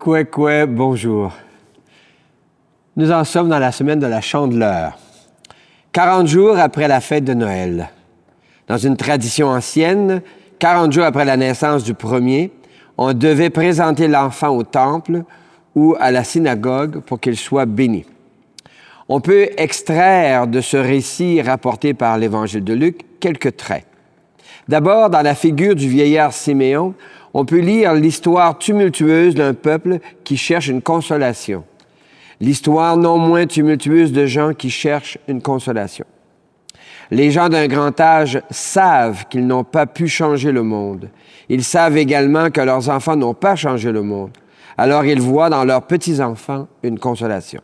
Koué, bonjour. Nous en sommes dans la semaine de la Chandeleur, 40 jours après la fête de Noël. Dans une tradition ancienne, 40 jours après la naissance du premier, on devait présenter l'enfant au temple ou à la synagogue pour qu'il soit béni. On peut extraire de ce récit rapporté par l'Évangile de Luc quelques traits. D'abord, dans la figure du vieillard Siméon, on peut lire l'histoire tumultueuse d'un peuple qui cherche une consolation. L'histoire non moins tumultueuse de gens qui cherchent une consolation. Les gens d'un grand âge savent qu'ils n'ont pas pu changer le monde. Ils savent également que leurs enfants n'ont pas changé le monde. Alors ils voient dans leurs petits-enfants une consolation.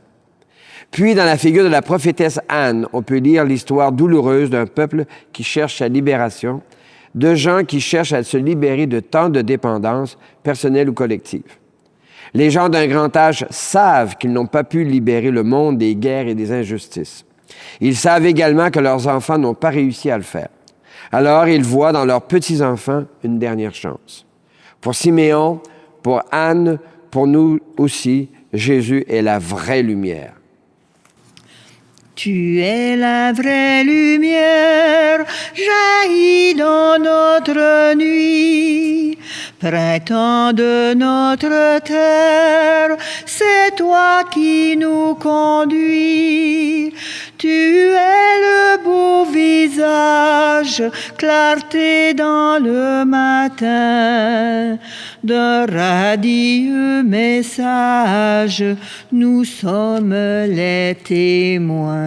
Puis, dans la figure de la prophétesse Anne, on peut lire l'histoire douloureuse d'un peuple qui cherche sa libération, de gens qui cherchent à se libérer de tant de dépendance, personnelle ou collective. Les gens d'un grand âge savent qu'ils n'ont pas pu libérer le monde des guerres et des injustices. Ils savent également que leurs enfants n'ont pas réussi à le faire. Alors, ils voient dans leurs petits-enfants une dernière chance. Pour Siméon, pour Anne, pour nous aussi, Jésus est la vraie lumière. Tu es la vraie lumière, jaillit dans notre nuit. Printemps de notre terre, c'est toi qui nous conduis. Tu es le beau visage, clarté dans le matin. D'un radieux message, nous sommes les témoins.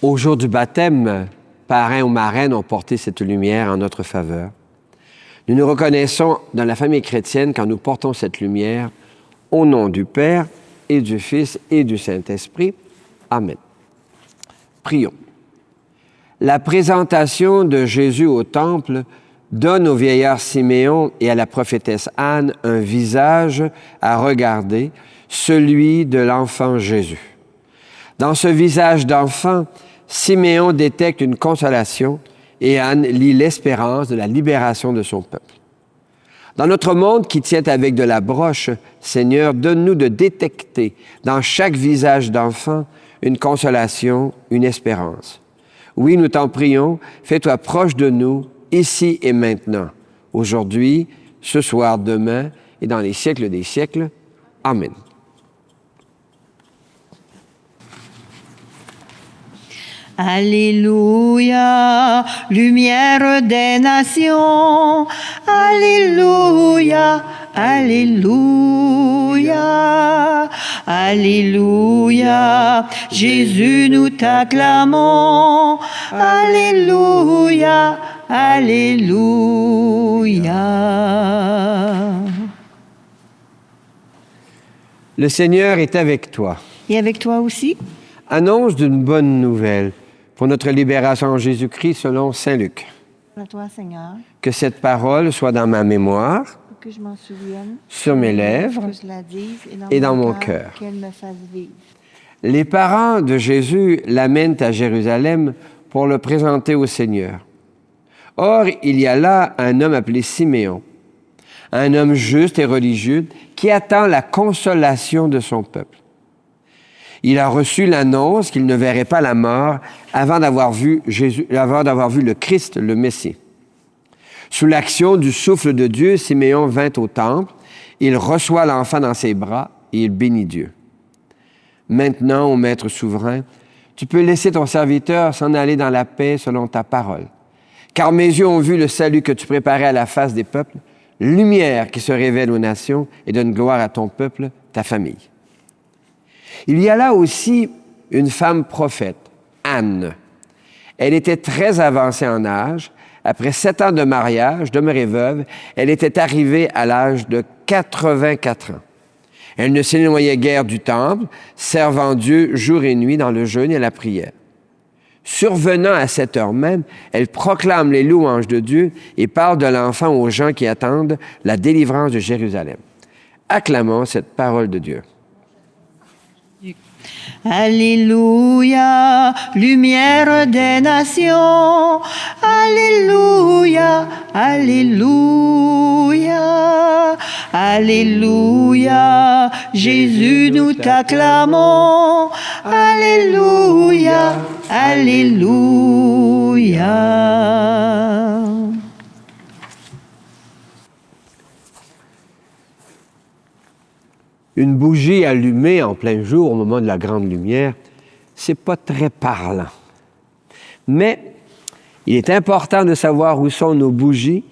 Au jour du baptême, parrain ou marraine ont porté cette lumière en notre faveur. Nous nous reconnaissons dans la famille chrétienne quand nous portons cette lumière au nom du Père et du Fils et du Saint-Esprit. Amen. Prions. La présentation de Jésus au temple donne au vieillard Siméon et à la prophétesse Anne un visage à regarder, celui de l'enfant Jésus. Dans ce visage d'enfant, Siméon détecte une consolation et Anne lit l'espérance de la libération de son peuple. Dans notre monde qui tient avec de la broche, Seigneur, donne-nous de détecter dans chaque visage d'enfant une consolation, une espérance. Oui, nous t'en prions, fais-toi proche de nous, ici et maintenant, aujourd'hui, ce soir, demain et dans les siècles des siècles. Amen. Alléluia, lumière des nations. Alléluia, alléluia, alléluia. Jésus, nous t'acclamons. Alléluia, alléluia. Le Seigneur est avec toi. Et avec toi aussi? Annonce d'une bonne nouvelle pour notre libération en Jésus-Christ selon Saint Luc. À toi, Seigneur. Que cette parole soit dans ma mémoire, Que je m'en souvienne, sur mes lèvres que je la dise et dans mon cœur. Qu'elle me fasse vivre. Les parents de Jésus l'amènent à Jérusalem pour le présenter au Seigneur. Or, il y a là un homme appelé Siméon, un homme juste et religieux qui attend la consolation de son peuple. Il a reçu l'annonce qu'il ne verrait pas la mort avant d'avoir vu le Christ, le Messie. Sous l'action du souffle de Dieu, Siméon vint au temple, il reçoit l'enfant dans ses bras et il bénit Dieu. Maintenant, ô Maître souverain, tu peux laisser ton serviteur s'en aller dans la paix selon ta parole. Car mes yeux ont vu le salut que tu préparais à la face des peuples, lumière qui se révèle aux nations et donne gloire à ton peuple, ta famille. Il y a là aussi une femme prophète, Anne. Elle était très avancée en âge. Après 7 ans de mariage, demeurée veuve, elle était arrivée à l'âge de 84 ans. Elle ne s'éloignait guère du temple, servant Dieu jour et nuit dans le jeûne et la prière. Survenant à cette heure même, elle proclame les louanges de Dieu et parle de l'enfant aux gens qui attendent la délivrance de Jérusalem. Acclamons cette parole de Dieu. Alléluia, lumière des nations. Alléluia, Alléluia, Alléluia, Jésus nous t'acclamons. Alléluia, Alléluia. Une bougie allumée en plein jour au moment de la grande lumière, c'est pas très parlant. Mais il est important de savoir où sont nos bougies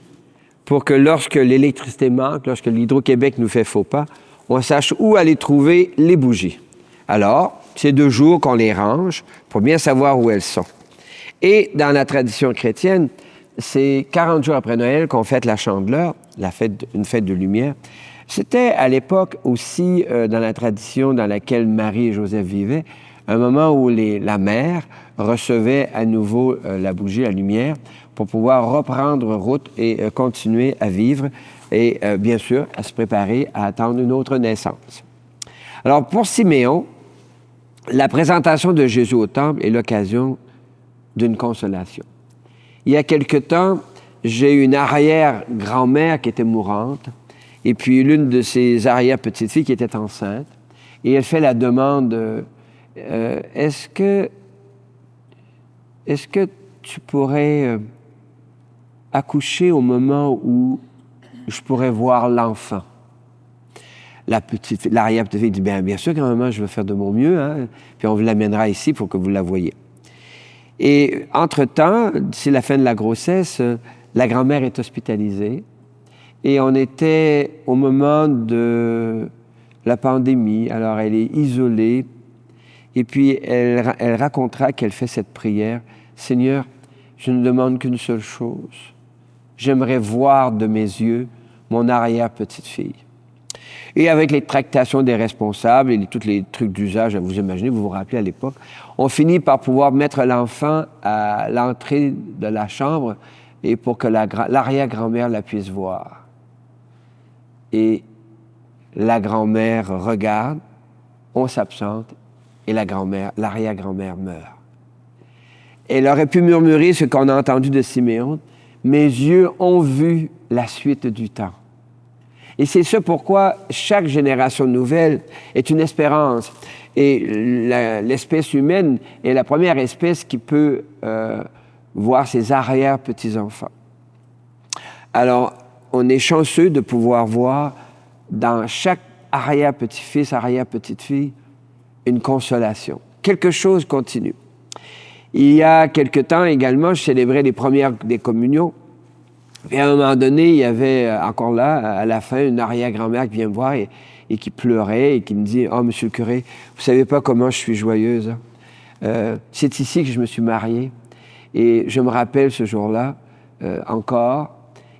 pour que lorsque l'électricité manque, lorsque l'Hydro-Québec nous fait faux pas, on sache où aller trouver les bougies. Alors, c'est 2 jours qu'on les range pour bien savoir où elles sont. Et dans la tradition chrétienne, c'est 40 jours après Noël qu'on fête la Chandeleur, une fête de lumière. C'était à l'époque aussi, dans la tradition dans laquelle Marie et Joseph vivaient, un moment où la mère recevait à nouveau la bougie, la lumière, pour pouvoir reprendre route et continuer à vivre et bien sûr à se préparer à attendre une autre naissance. Alors pour Siméon, la présentation de Jésus au temple est l'occasion d'une consolation. Il y a quelque temps, j'ai une arrière-grand-mère qui était mourante et puis l'une de ses arrière-petites-filles qui était enceinte et elle fait la demande est-ce que tu pourrais accoucher au moment où je pourrais voir l'enfant? L'arrière-petite-fille dit, bien sûr, grand-maman, je vais faire de mon mieux, hein, puis on vous l'amènera ici pour que vous la voyiez. Et entre-temps, d'ici la fin de la grossesse, la grand-mère est hospitalisée et on était au moment de la pandémie, alors elle est isolée et puis elle racontera qu'elle fait cette prière, « Seigneur, je ne demande qu'une seule chose, j'aimerais voir de mes yeux mon arrière-petite-fille. » Et avec les tractations des responsables et tous les trucs d'usage, vous imaginez, vous vous rappelez à l'époque, on finit par pouvoir mettre l'enfant à l'entrée de la chambre et pour que l'arrière-grand-mère la puisse voir. Et la grand-mère regarde, on s'absente et l'arrière-grand-mère meurt. Elle aurait pu murmurer ce qu'on a entendu de Siméon, « Mes yeux ont vu la suite du temps. » Et c'est ce pourquoi chaque génération nouvelle est une espérance. Et l'espèce humaine est la première espèce qui peut voir ses arrière-petits-enfants. Alors, on est chanceux de pouvoir voir dans chaque arrière-petit-fils, arrière-petite-fille, une consolation. Quelque chose continue. Il y a quelque temps également, je célébrais les premières des communions. Et à un moment donné, il y avait encore là, à la fin, une arrière-grand-mère qui vient me voir et qui pleurait et qui me dit « Oh, monsieur le curé, vous savez pas comment je suis joyeuse. C'est ici que je me suis mariée. » Et je me rappelle ce jour-là, encore,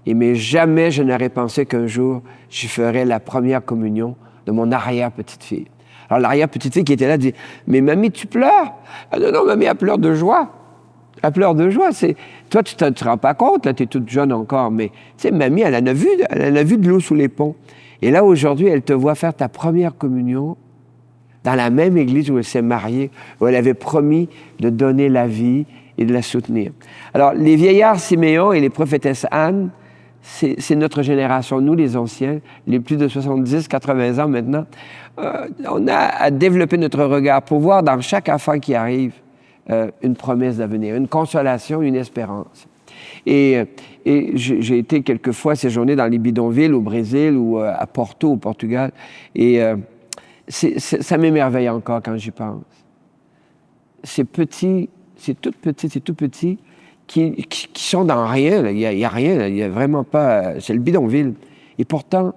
mais jamais je n'aurais pensé qu'un jour, je ferais la première communion de mon arrière-petite-fille. Alors l'arrière-petite-fille qui était là dit « Mais mamie, tu pleures? » Ah non, mamie, elle pleure de joie. Elle pleure de joie. Toi, tu ne te rends pas compte, là, tu es toute jeune encore, mais tu sais, mamie, elle en a vu de l'eau sous les ponts. Et là, aujourd'hui, elle te voit faire ta première communion dans la même église où elle s'est mariée, où elle avait promis de donner la vie et de la soutenir. Alors, les vieillards Siméon et les prophétesses Anne, c'est notre génération, nous les anciens, les plus de 70, 80 ans maintenant. On a à développer notre regard pour voir dans chaque enfant qui arrive une promesse d'avenir, une consolation, une espérance. Et j'ai été quelquefois séjourner dans les bidonvilles au Brésil ou à Porto, au Portugal, et ça m'émerveille encore quand j'y pense. C'est petit, c'est tout petit, qui sont dans rien, il n'y a rien, il n'y a vraiment pas... C'est le bidonville. Et pourtant,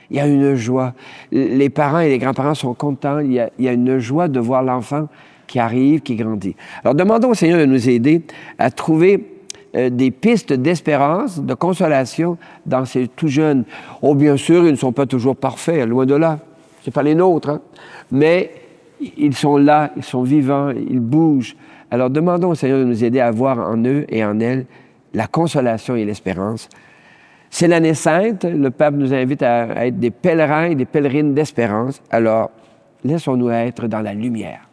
il y a une joie. Les parents et les grands-parents sont contents, il y a une joie de voir l'enfant qui arrive, qui grandit. Alors, demandons au Seigneur de nous aider à trouver des pistes d'espérance, de consolation dans ces tout jeunes. Oh, bien sûr, ils ne sont pas toujours parfaits, loin de là. Ce n'est pas les nôtres, hein? Mais ils sont là, ils sont vivants, ils bougent. Alors, demandons au Seigneur de nous aider à voir en eux et en elles la consolation et l'espérance. C'est l'année sainte, le pape nous invite à être des pèlerins et des pèlerines d'espérance. Alors, laissons-nous être dans la lumière.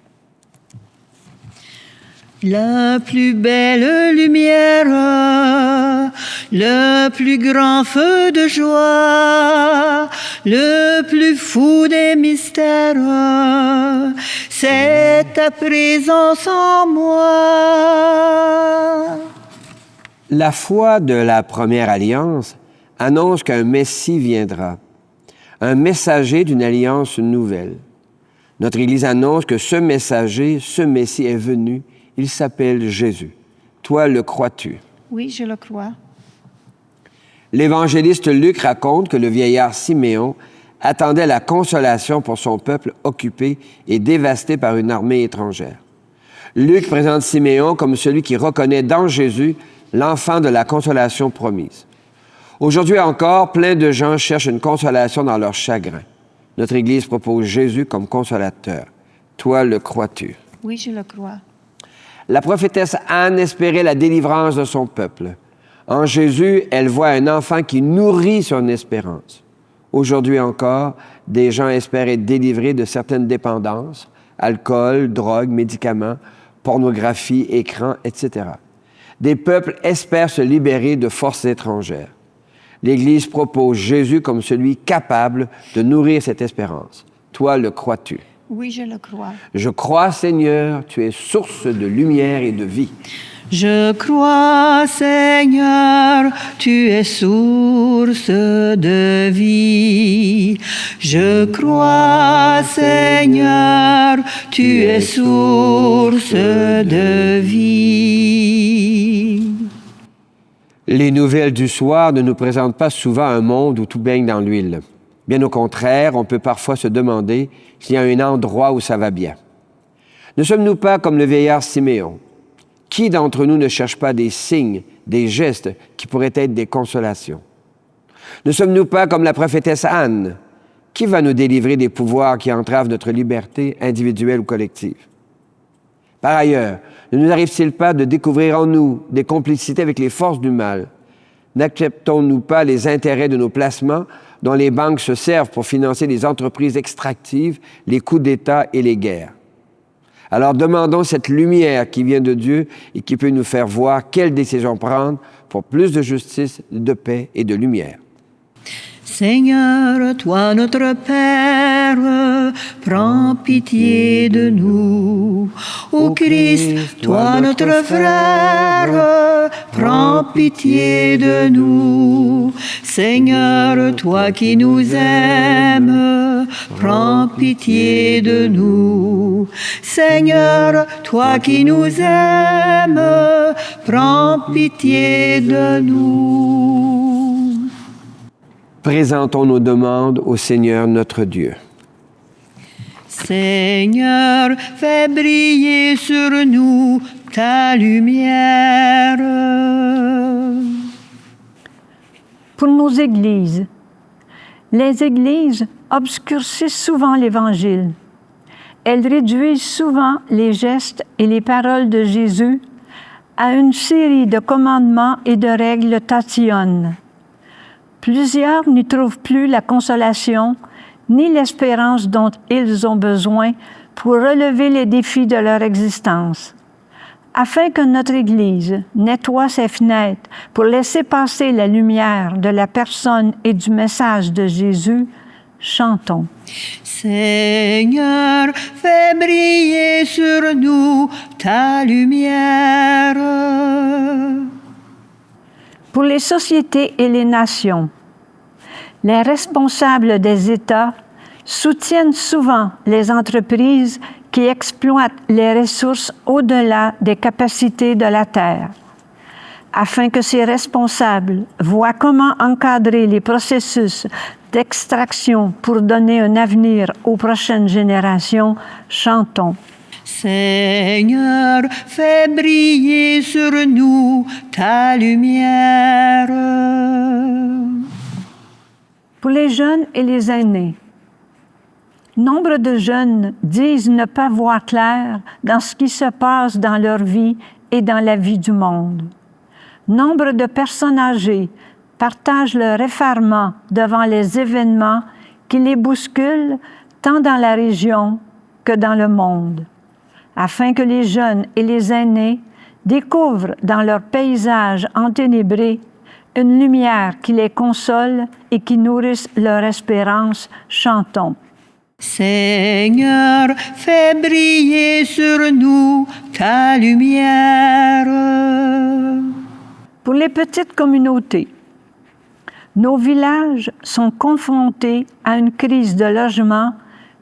La plus belle lumière, le plus grand feu de joie, le plus fou des mystères, c'est ta présence en moi. La foi de la première alliance annonce qu'un Messie viendra, un messager d'une alliance nouvelle. Notre Église annonce que ce messager, ce Messie est venu. Il s'appelle Jésus. Toi, le crois-tu? Oui, je le crois. L'évangéliste Luc raconte que le vieillard Siméon attendait la consolation pour son peuple occupé et dévasté par une armée étrangère. Luc présente Siméon comme celui qui reconnaît dans Jésus l'enfant de la consolation promise. Aujourd'hui encore, plein de gens cherchent une consolation dans leur chagrin. Notre Église propose Jésus comme consolateur. Toi, le crois-tu? Oui, je le crois. La prophétesse Anne espérait la délivrance de son peuple. En Jésus, elle voit un enfant qui nourrit son espérance. Aujourd'hui encore, des gens espèrent être délivrés de certaines dépendances, alcool, drogue, médicaments, pornographie, écran, etc. Des peuples espèrent se libérer de forces étrangères. L'Église propose Jésus comme celui capable de nourrir cette espérance. Toi, le crois-tu? Oui, je le crois. Je crois, Seigneur, tu es source de lumière et de vie. Je crois, Seigneur, tu es source de vie. Je crois, Seigneur, tu es source de vie. Les nouvelles du soir ne nous présentent pas souvent un monde où tout baigne dans l'huile. Bien au contraire, on peut parfois se demander s'il y a un endroit où ça va bien. Ne sommes-nous pas comme le vieillard Siméon? Qui d'entre nous ne cherche pas des signes, des gestes qui pourraient être des consolations? Ne sommes-nous pas comme la prophétesse Anne? Qui va nous délivrer des pouvoirs qui entravent notre liberté individuelle ou collective? Par ailleurs, ne nous arrive-t-il pas de découvrir en nous des complicités avec les forces du mal? N'acceptons-nous pas les intérêts de nos placements dont les banques se servent pour financer les entreprises extractives, les coups d'État et les guerres? Alors demandons cette lumière qui vient de Dieu et qui peut nous faire voir quelles décisions prendre pour plus de justice, de paix et de lumière. Seigneur, toi notre Père, prends pitié de nous. Ô Christ, toi notre frère, prends pitié de nous. Seigneur, toi qui nous aimes, prends pitié de nous. Seigneur, toi qui nous aimes, prends pitié de nous. Présentons nos demandes au Seigneur notre Dieu. Seigneur, fais briller sur nous ta lumière. Pour nos églises, les églises obscurcissent souvent l'Évangile. Elles réduisent souvent les gestes et les paroles de Jésus à une série de commandements et de règles tatillonnes. Plusieurs n'y trouvent plus la consolation ni l'espérance dont ils ont besoin pour relever les défis de leur existence. Afin que notre Église nettoie ses fenêtres pour laisser passer la lumière de la personne et du message de Jésus, chantons. Seigneur, fais briller sur nous ta lumière. Pour les sociétés et les nations, les responsables des États soutiennent souvent les entreprises qui exploitent les ressources au-delà des capacités de la Terre. Afin que ces responsables voient comment encadrer les processus d'extraction pour donner un avenir aux prochaines générations, chantons. Seigneur, fais briller sur nous ta lumière. Pour les jeunes et les aînés, nombre de jeunes disent ne pas voir clair dans ce qui se passe dans leur vie et dans la vie du monde. Nombre de personnes âgées partagent leur effarement devant les événements qui les bousculent tant dans la région que dans le monde. afin que les jeunes et les aînés découvrent dans leur paysage enténébré une lumière qui les console et qui nourrisse leur espérance. Chantons. Seigneur, fais briller sur nous ta lumière. Pour les petites communautés, nos villages sont confrontés à une crise de logement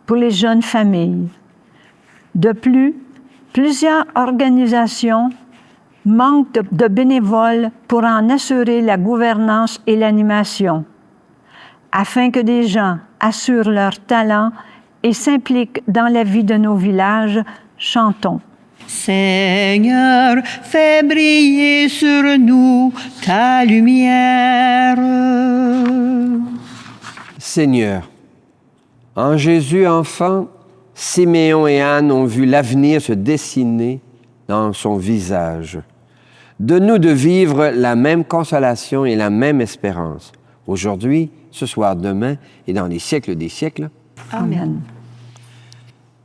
pour les jeunes familles. De plus, plusieurs organisations manquent de bénévoles pour en assurer la gouvernance et l'animation. Afin que des gens assurent leur talent et s'impliquent dans la vie de nos villages, chantons. Seigneur, fais briller sur nous ta lumière. Seigneur, en Jésus enfant, Siméon et Anne ont vu l'avenir se dessiner dans son visage. Donne-nous de vivre la même consolation et la même espérance, aujourd'hui, ce soir, demain et dans les siècles des siècles. Amen.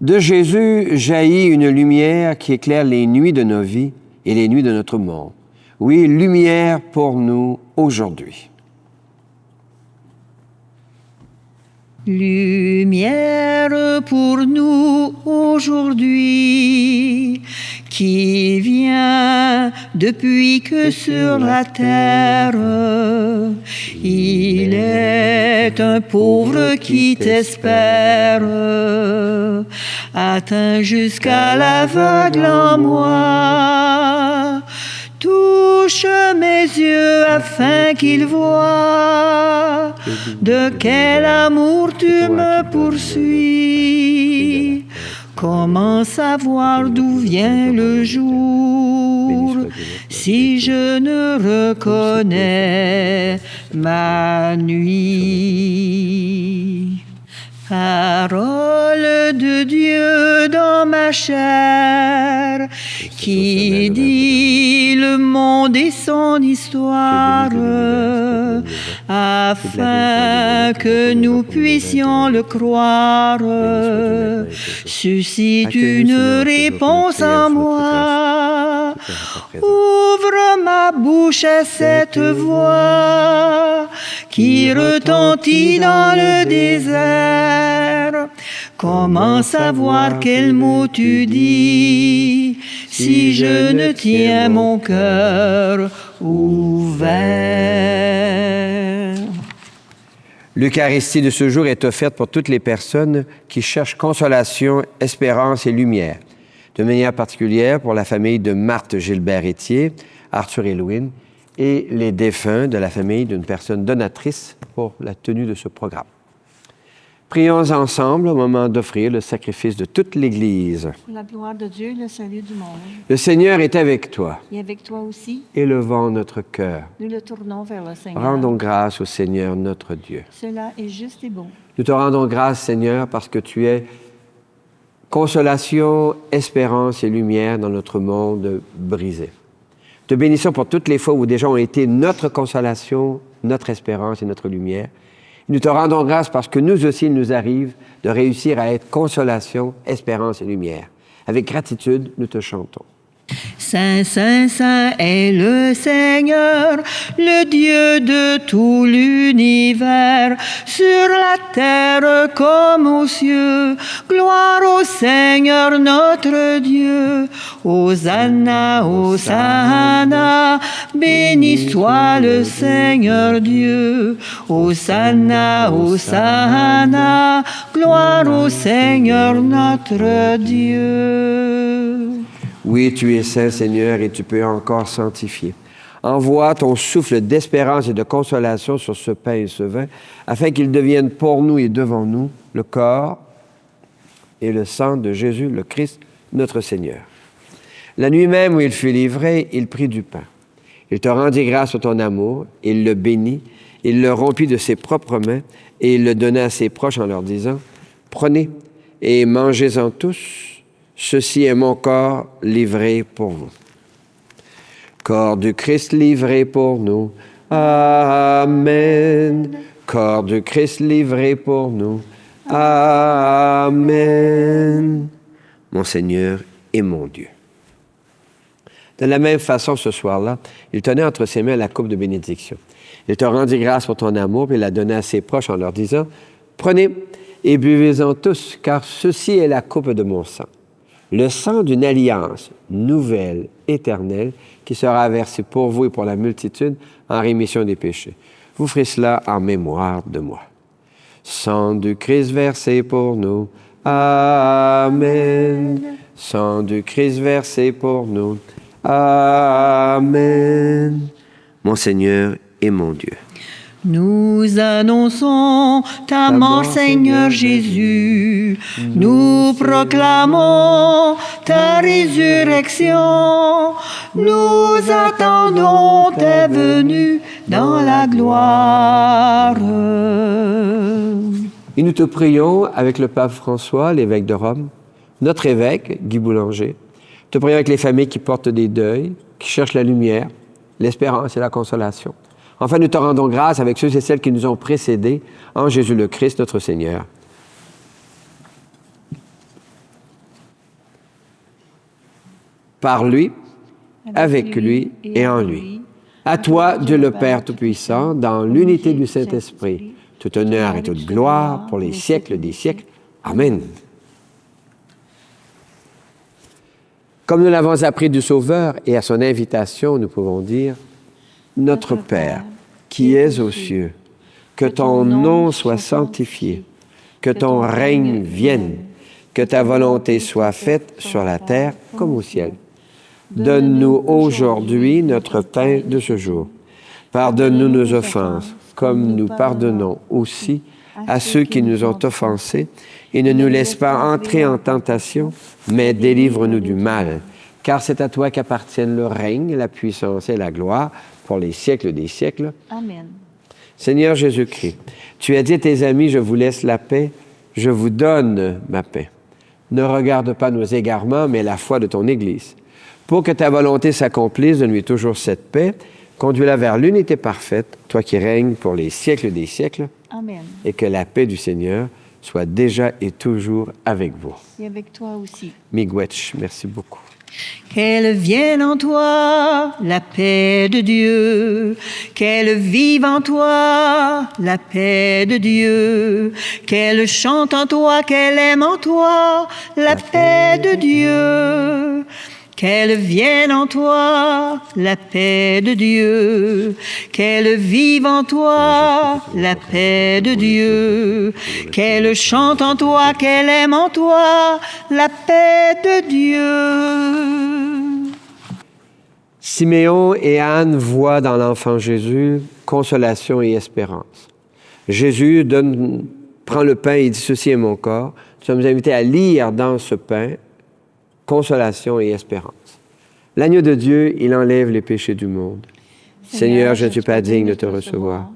De Jésus jaillit une lumière qui éclaire les nuits de nos vies et les nuits de notre monde. Oui, lumière pour nous aujourd'hui. Lumière pour nous aujourd'hui, qui vient depuis que sur la terre, il est un pauvre qui t'espère, atteint jusqu'à l'aveugle en moi. Touche mes yeux afin qu'ils voient de quel amour tu me poursuis. Comment savoir d'où vient le jour si je ne reconnais ma nuit? Parole de Dieu dans ma chair, qui dit le monde et son histoire, afin que nous puissions le croire, suscite une réponse en moi. Ouvre ma bouche à cette voix qui retentit dans le désert. Comment savoir quel mot tu dis si je ne tiens mon cœur ouvert? L'Eucharistie de ce jour est offerte pour toutes les personnes qui cherchent consolation, espérance et lumière. De manière particulière pour la famille de Marthe Gilbert-Étier, Arthur et Louine, et les défunts de la famille d'une personne donatrice pour la tenue de ce programme. Prions ensemble au moment d'offrir le sacrifice de toute l'Église. Pour la gloire de Dieu, le salut du monde. Le Seigneur est avec toi. Et avec toi aussi, Élevons notre cœur. nous le tournons vers le Seigneur. Rendons grâce au Seigneur notre Dieu. Cela est juste et bon. Nous te rendons grâce, Seigneur, parce que tu es consolation, espérance et lumière dans notre monde brisé. Te bénissons pour toutes les fois où des gens ont été notre consolation, notre espérance et notre lumière. Nous te rendons grâce parce que nous aussi, il nous arrive de réussir à être consolation, espérance et lumière. Avec gratitude, nous te chantons. Saint, Saint, Saint est le Seigneur, le Dieu de tout l'univers, sur la terre comme aux cieux. Gloire au Seigneur notre Dieu. Hosanna, Hosanna, béni soit le Seigneur Dieu. Hosanna, Hosanna, gloire au Seigneur notre Dieu. Oui, tu es saint, Seigneur, et tu peux encore sanctifier. Envoie ton souffle d'espérance et de consolation sur ce pain et ce vin, afin qu'ils deviennent pour nous et devant nous le corps et le sang de Jésus, le Christ, notre Seigneur. La nuit même où il fut livré, il prit du pain. Il te rendit grâce pour ton amour, il le bénit, il le rompit de ses propres mains, et il le donna à ses proches en leur disant, « Prenez et mangez-en tous, ceci est mon corps livré pour vous. » Corps du Christ livré pour nous. Amen. Corps du Christ livré pour nous. Amen. Mon Seigneur et mon Dieu. » De la même façon, ce soir-là, il tenait entre ses mains la coupe de bénédiction. Il te rendit grâce pour ton amour, puis il la donna à ses proches en leur disant, « Prenez et buvez-en tous, car ceci est la coupe de mon sang, le sang d'une alliance nouvelle, éternelle, qui sera versé pour vous et pour la multitude en rémission des péchés. Vous ferez cela en mémoire de moi. » Sang du Christ versé pour nous. Amen. Sang du Christ versé pour nous. Amen. Mon Seigneur et mon Dieu. Nous annonçons ta mort, Seigneur Jésus. Nous proclamons ta résurrection. Nous attendons ta venue dans la gloire. Et nous te prions avec le pape François, l'évêque de Rome, notre évêque, Guy Boulanger. Te prions avec les familles qui portent des deuils, qui cherchent la lumière, l'espérance et la consolation. Enfin, nous te rendons grâce avec ceux et celles qui nous ont précédés en Jésus le Christ, notre Seigneur. Par lui, avec lui et en lui. À toi, Dieu le Père Tout-Puissant, dans l'unité du Saint-Esprit, tout honneur et toute gloire pour les siècles des siècles. Amen. Comme nous l'avons appris du Sauveur et à son invitation, nous pouvons dire, « Notre Père, qui es aux cieux, que ton nom soit sanctifié, que ton règne vienne, que ta volonté soit faite sur la terre comme au ciel. Donne-nous aujourd'hui notre pain de ce jour. Pardonne-nous nos offenses, comme nous pardonnons aussi à ceux qui nous ont offensés, et ne nous laisse pas entrer en tentation, mais délivre-nous du mal. Car c'est à toi qu'appartiennent le règne, la puissance et la gloire pour les siècles des siècles. Amen. Seigneur Jésus-Christ, tu as dit à tes amis, je vous laisse la paix, je vous donne ma paix. Ne regarde pas nos égarements, mais la foi de ton Église. Pour que ta volonté s'accomplisse, donne-lui toujours cette paix, conduis-la vers l'unité parfaite, toi qui règnes pour les siècles des siècles. Amen. Et que la paix du Seigneur soit déjà et toujours avec vous. Et avec toi aussi. Miigwech, merci beaucoup. Qu'elle vienne en toi, la paix de Dieu, qu'elle vive en toi, la paix de Dieu, qu'elle chante en toi, qu'elle aime en toi, la paix de Dieu. Qu'elle vienne en toi, la paix de Dieu, qu'elle vive en toi, la paix de Dieu, qu'elle chante en toi, qu'elle aime en toi, la paix de Dieu. Siméon et Anne voient dans l'enfant Jésus consolation et espérance. Jésus prend le pain et dit « Ceci est mon corps ». Nous sommes invités à lire dans ce pain consolation et espérance. L'agneau de Dieu, il enlève les péchés du monde. Seigneur, je ne suis pas digne de te recevoir,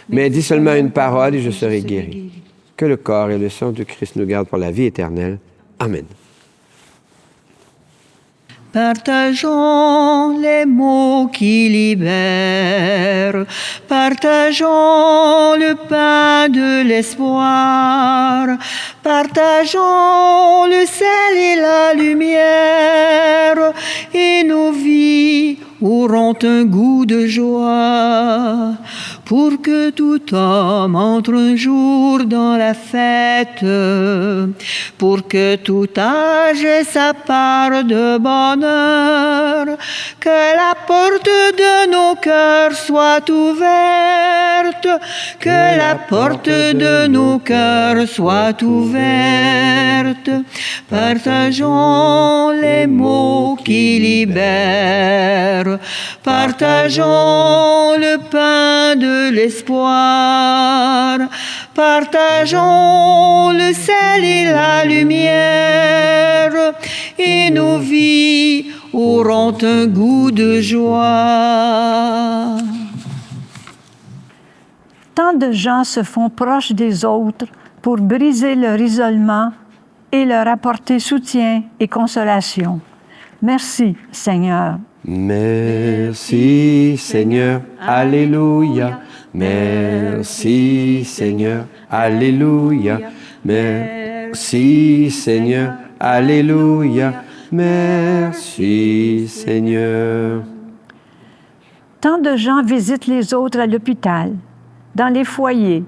mais dis seulement une parole et je serai guéri. Que le corps et le sang du Christ nous gardent pour la vie éternelle. Amen. Partageons les mots qui libèrent, partageons le pain de l'espoir, partageons le sel et la lumière, et nos vies auront un goût de joie, pour que tout homme entre un jour dans la fête, pour que tout âge ait sa part de bonheur, que la porte de nos cœurs soit ouverte, que la porte de nos cœurs soit ouverte. Partageons les mots qui libèrent, partageons le pain de l'espoir, partageons le sel et la lumière, et nos vies auront un goût de joie. Tant de gens se font proches des autres pour briser leur isolement et leur apporter soutien et consolation. Merci, Seigneur. Merci Seigneur, Alléluia. Merci Seigneur, Alléluia. Merci Seigneur, Alléluia. Merci Seigneur. Tant de gens visitent les autres à l'hôpital, dans les foyers.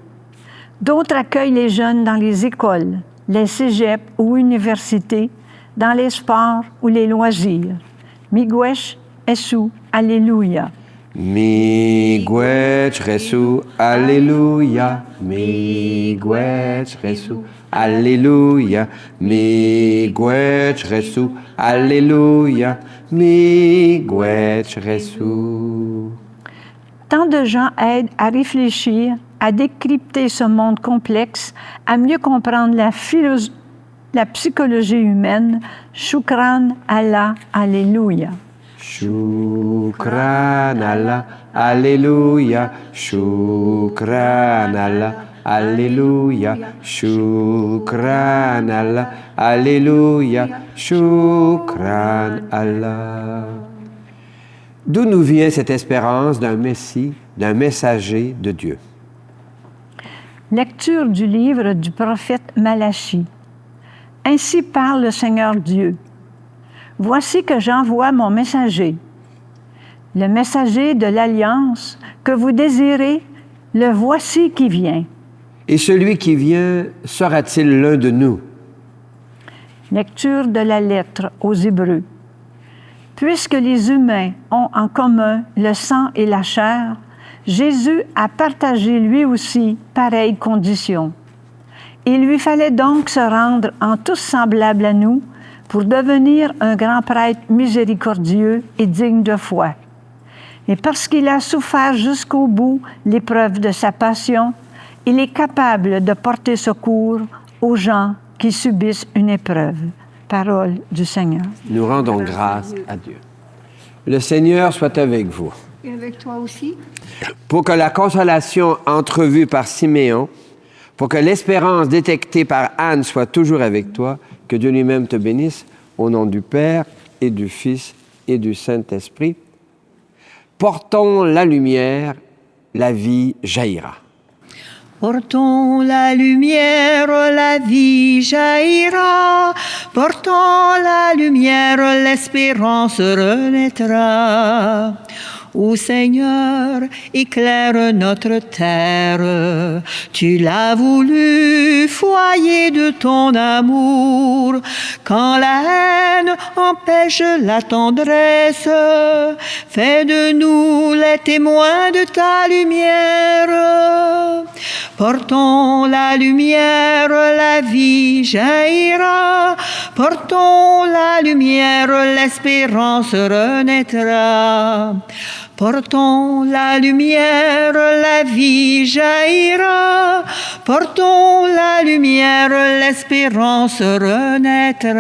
D'autres accueillent les jeunes dans les écoles, les cégeps ou universités, dans les sports ou les loisirs. Miigwech Esu, Alléluia. Miigwech Resu, Alléluia. Miigwech Resu, Alléluia. Miigwech Resu, Alléluia. Miigwech Resu. Tant de gens aident à réfléchir, à décrypter ce monde complexe, à mieux comprendre la psychologie humaine. Shukran Allah, Alléluia. Shukran Allah, Alléluia. Shukran Allah, Alléluia. Shukran Allah, Alléluia. Shukran Allah. D'où nous vient cette espérance d'un Messie, d'un messager de Dieu? Lecture du livre du prophète Malachie. Ainsi parle le Seigneur Dieu. Voici que j'envoie mon messager. Le messager de l'alliance que vous désirez, le voici qui vient. Et celui qui vient sera-t-il l'un de nous? Lecture de la lettre aux Hébreux. Puisque les humains ont en commun le sang et la chair, Jésus a partagé lui aussi pareille condition. Il lui fallait donc se rendre en tous semblables à nous pour devenir un grand prêtre miséricordieux et digne de foi. Et parce qu'il a souffert jusqu'au bout l'épreuve de sa passion, il est capable de porter secours aux gens qui subissent une épreuve. Parole du Seigneur. Nous rendons grâce à Dieu. Le Seigneur soit avec vous. Et avec toi aussi. Pour que la consolation entrevue par Siméon, pour que l'espérance détectée par Anne soit toujours avec toi, que Dieu lui-même te bénisse, au nom du Père et du Fils et du Saint-Esprit. Portons la lumière, la vie jaillira. Portons la lumière, la vie jaillira. Portons la lumière, l'espérance renaîtra. Ô Seigneur, éclaire notre terre. Tu l'as voulu, foyer de ton amour. Quand la haine empêche la tendresse, fais de nous les témoins de ta lumière. Portons la lumière, la vie jaillira. Portons la lumière, l'espérance renaîtra. Portons la lumière, la vie jaillira. Portons la lumière, l'espérance renaîtra.